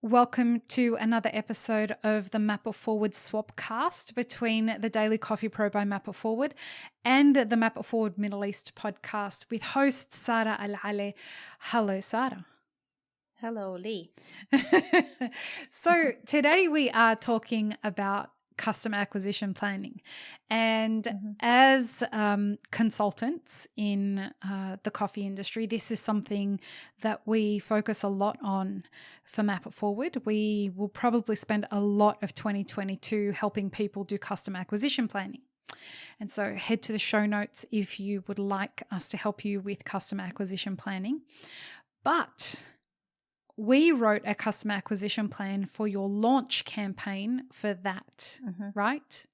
Welcome to another episode of the Map It Forward SWAPCAST between the Daily Coffee Pro by Map It Forward and the Map It Forward Middle East podcast with host Sara Alali. Hello, Sara. Hello, Lee. So today we are talking about customer acquisition planning. And as consultants in the coffee industry, this is something that we focus a lot on for Map It Forward. We will probably spend a lot of 2022 helping people do customer acquisition planning. And so head to the show notes if you would like us to help you with customer acquisition planning. But we wrote a customer acquisition plan for your launch campaign for that, right?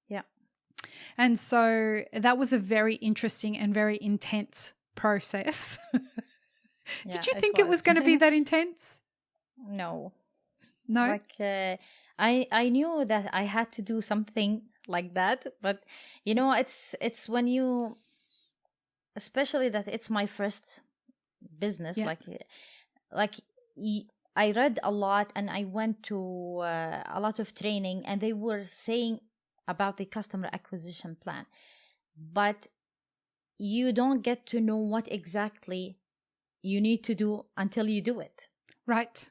Yeah. And so that was a very interesting and very intense process. Did you think it was going to be that intense? No. No? I knew that I had to do something like that, but it's when you, especially that it's my first business, Yeah. I read a lot and I went to a lot of training, and they were saying about the customer acquisition plan, but you don't get to know what exactly you need to do until you do it. Right.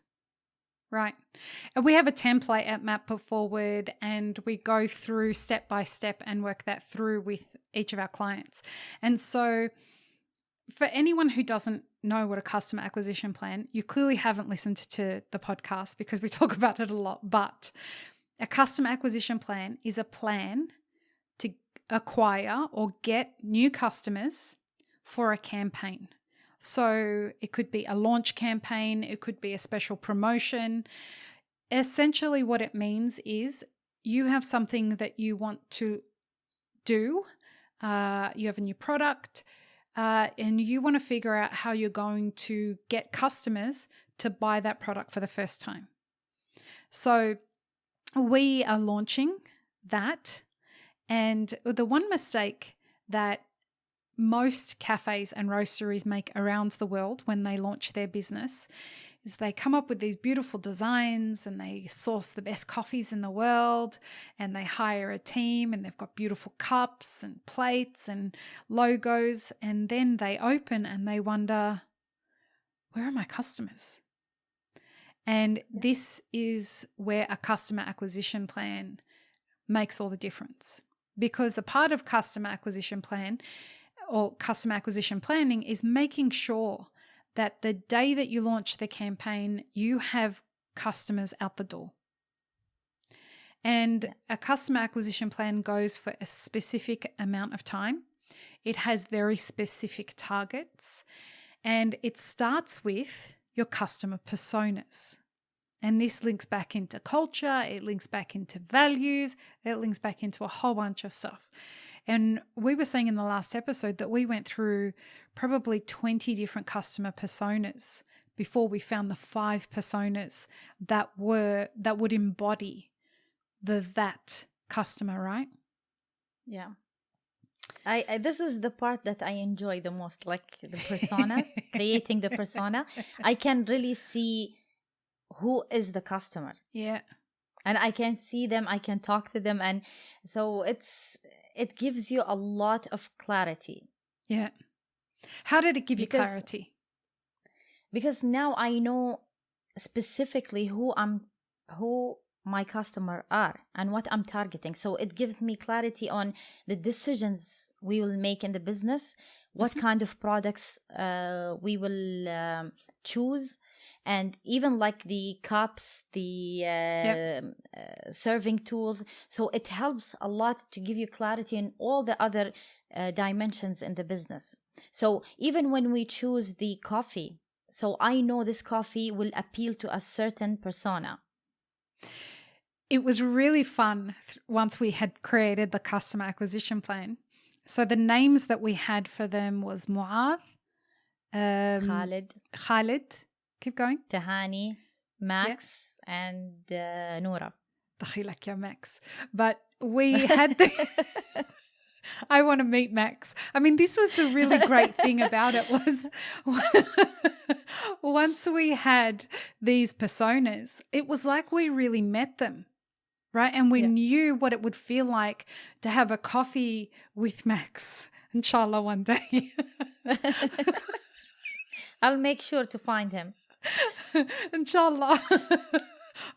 And we have a template at Map It Forward, and we go through step by step and work that through with each of our clients. And so for anyone who doesn't know what a customer acquisition plan, you clearly haven't listened to the podcast because we talk about it a lot. But a customer acquisition plan is a plan to acquire or get new customers for a campaign. So it could be a launch campaign, it could be a special promotion. Essentially what it means is you have something that you want to do, you have a new product, and you want to figure out how you're going to get customers to buy that product for the first time. So we are launching that. And the one mistake that most cafes and roasteries make around the world when they launch their business is they come up with these beautiful designs and they source the best coffees in the world and they hire a team and they've got beautiful cups and plates and logos, and then they open and they wonder, where are my customers? And this is where a customer acquisition plan makes all the difference, because a part of customer acquisition plan or customer acquisition planning is making sure that the day that you launch the campaign, you have customers out the door. And a customer acquisition plan goes for a specific amount of time. It has very specific targets, and it starts with your customer personas. And this links back into culture, it links back into values, it links back into a whole bunch of stuff. And we were saying in the last episode that we went through probably 20 different customer personas before we found the 5 personas that would embody that customer, right? Yeah. I this is the part that I enjoy the most, like the personas, creating the persona. I can really see who is the customer. Yeah. And I can see them, I can talk to them, and so it gives you a lot of clarity. Yeah. How did it give you clarity? Because now I know specifically who my customer are and what I'm targeting. So it gives me clarity on the decisions we will make in the business, what kind of products we will choose, and even like the cups, the serving tools. So it helps a lot to give you clarity in all the other dimensions in the business. So even when we choose the coffee, so I know this coffee will appeal to a certain persona. It was really fun once we had created the customer acquisition plan. So the names that we had for them was Mu'adh, Khalid, keep going, Tahani, Max, and Noura. دخيلك يا Max. But we had I want to meet Max. I mean, this was the really great thing about it was once we had these personas, it was like we really met them, right? And we Yeah. knew what it would feel like to have a coffee with Max, inshallah, one day. I'll make sure to find him. Inshallah.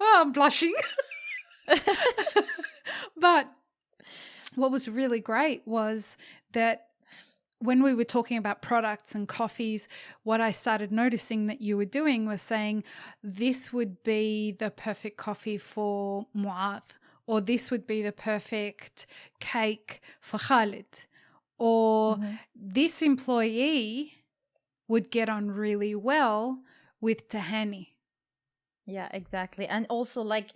Oh, I'm blushing. But what was really great was that when we were talking about products and coffees, what I started noticing that you were doing was saying, this would be the perfect coffee for Mu'adh, or this would be the perfect cake for Khalid, or this employee would get on really well with Tahani. Yeah, exactly. And also like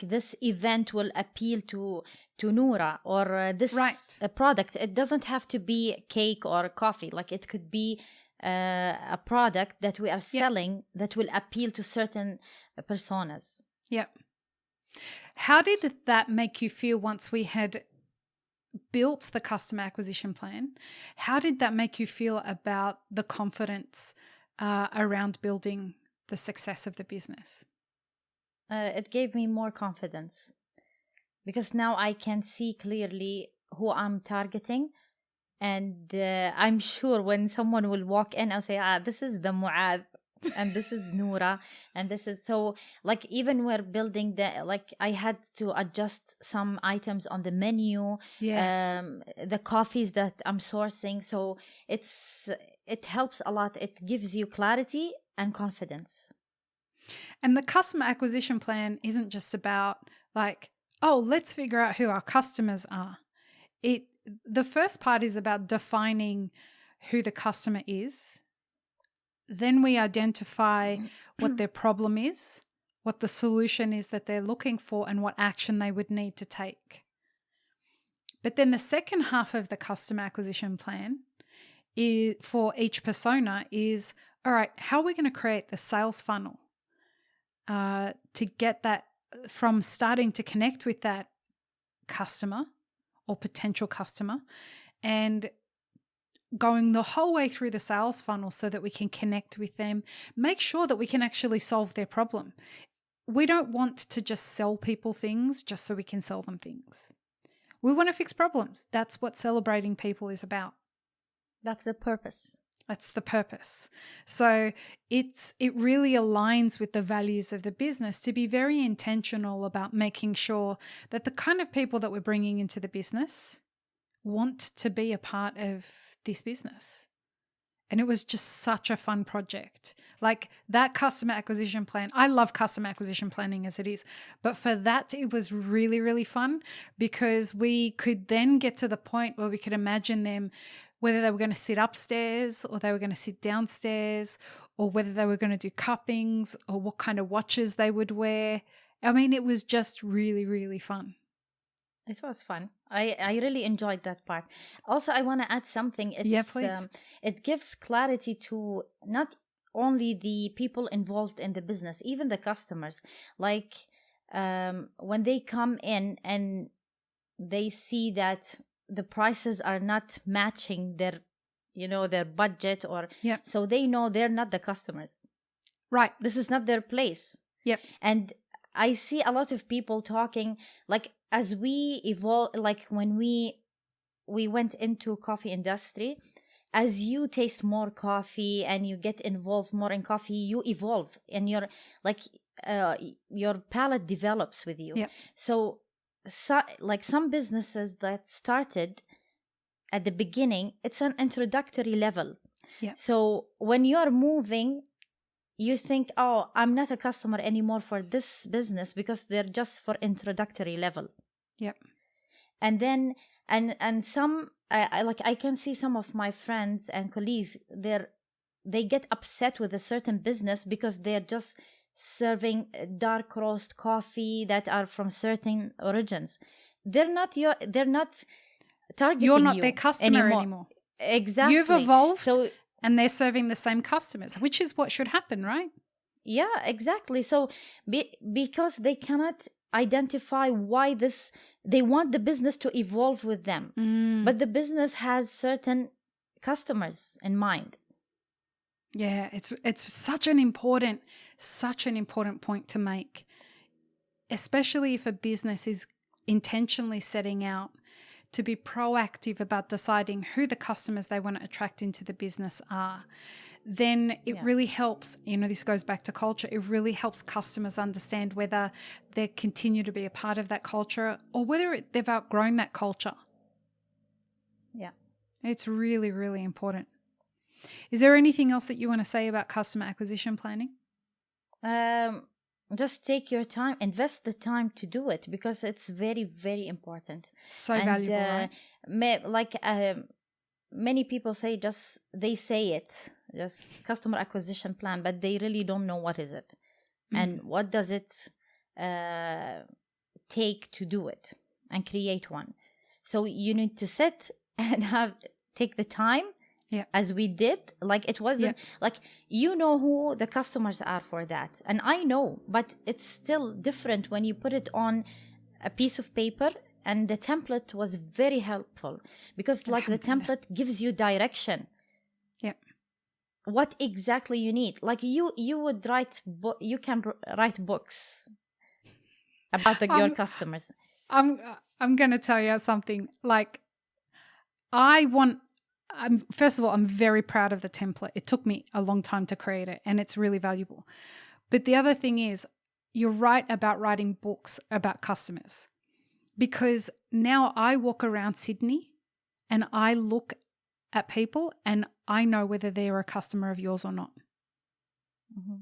this event will appeal to Noura, or this Right. product. It doesn't have to be cake or coffee. Like it could be a product that we are selling that will appeal to certain personas. Yep. How did that make you feel once we had built the customer acquisition plan? How did that make you feel about the confidence around building the success of the business? It gave me more confidence because now I can see clearly who I'm targeting. And I'm sure when someone will walk in, I'll say, this is the Mu'adh, and this is Noura, and this is so. Like even we're building I had to adjust some items on the menu. Yes. The coffees that I'm sourcing, so it helps a lot. It gives you clarity and confidence. And the customer acquisition plan isn't just about like, oh, let's figure out who our customers are. The first part is about defining who the customer is. Then we identify what their problem is, what the solution is that they're looking for, and what action they would need to take. But then the second half of the customer acquisition plan for each persona is, all right, how are we going to create the sales funnel to get that from starting to connect with that customer or potential customer and going the whole way through the sales funnel so that we can connect with them, make sure that we can actually solve their problem. We don't want to just sell people things just so we can sell them things. We want to fix problems. That's what celebrating people is about. That's the purpose. That's the purpose. So it really aligns with the values of the business to be very intentional about making sure that the kind of people that we're bringing into the business want to be a part of this business. And it was just such a fun project. Like that customer acquisition plan, I love customer acquisition planning as it is, but for that, it was really, really fun because we could then get to the point where we could imagine them, whether they were going to sit upstairs or they were going to sit downstairs, or whether they were going to do cuppings or what kind of watches they would wear. I mean, it was just really, really fun. It was fun. I really enjoyed that part. Also, I want to add something. Please. It gives clarity to not only the people involved in the business, even the customers. Like when they come in and they see that the prices are not matching their budget, or so they know they're not the customers. Right. This is not their place. Yep. And I see a lot of people talking like as we evolve, like when we went into coffee industry, as you taste more coffee and you get involved more in coffee, you evolve and your palate develops with you. Yep. So like some businesses that started at the beginning, it's an introductory level. Yeah. So when you're moving, you think, oh, I'm not a customer anymore for this business because they're just for introductory level. Yep. And then and some I can see some of my friends and colleagues, they get upset with a certain business because they're just serving dark roast coffee that are from certain origins. They're not targeting you. You're not their customer anymore. Exactly. You've evolved, and they're serving the same customers, which is what should happen, right? Yeah, exactly. So because they cannot identify why they want the business to evolve with them. But the business has certain customers in mind. Yeah, it's such an important point to make, especially if a business is intentionally setting out to be proactive about deciding who the customers they want to attract into the business are. Then it really helps, this goes back to culture, it really helps customers understand whether they continue to be a part of that culture or whether they've outgrown that culture. Yeah. It's really, really important. Is there anything else that you want to say about customer acquisition planning? Just take your time, invest the time to do it, because it's very, very important. So valuable, right? Many people say they say it, just customer acquisition plan, but they really don't know what is it and what does it take to do it and create one. So you need to sit and take the time. Yeah. As we did, it wasn't who the customers are for that. And I know, but it's still different when you put it on a piece of paper. And the template was very helpful because the template gives you direction. Yeah. What exactly you need. You would you can write books about your customers. I'm going to tell you something. First of all, I'm very proud of the template. It took me a long time to create it, and it's really valuable. But the other thing is, you're right about writing books about customers, because now I walk around Sydney and I look at people and I know whether they're a customer of yours or not. Mm-hmm.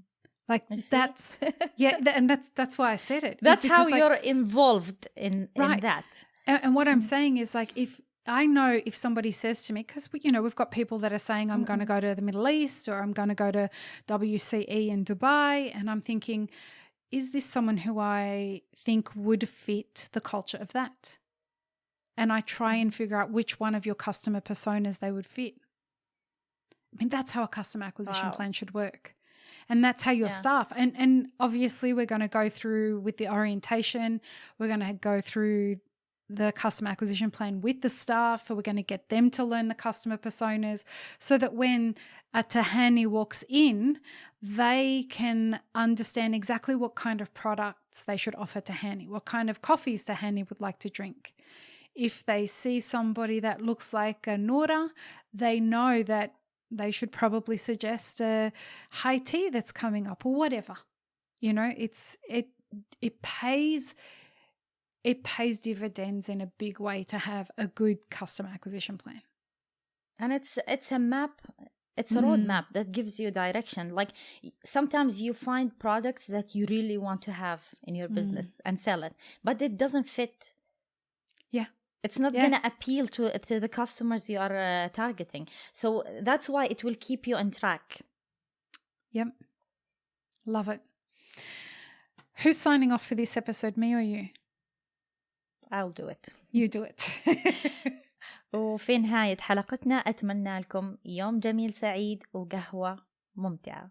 That's and that's why I said it. That's how you're involved in that. And what I'm saying is, if I know if somebody says to me, because we've got people that are saying I'm going to go to the Middle East or I'm going to go to WCE in Dubai, and I'm thinking, is this someone who I think would fit the culture of that? And I try and figure out which one of your customer personas they would fit. I mean, that's how a customer acquisition plan should work. And that's how your staff, and obviously we're going to go through with the orientation, we're going to go through the customer acquisition plan with the staff. We're going to get them to learn the customer personas so that when a Tahani walks in, they can understand exactly what kind of products they should offer Tahani, what kind of coffees Tahani would like to drink. If they see somebody that looks like a Noura, they know that they should probably suggest a high tea that's coming up or whatever. It pays dividends in a big way to have a good customer acquisition plan. And it's a map, it's a roadmap that gives you direction. Sometimes you find products that you really want to have in your business and sell it, but it doesn't fit. Yeah. It's not going to appeal to the customers you are targeting. So that's why it will keep you on track. Yep. Love it. Who's signing off for this episode, me or you? I'll do it. You do it. وفي نهاية حلقتنا أتمنى لكم يوم جميل سعيد وقهوة ممتعة.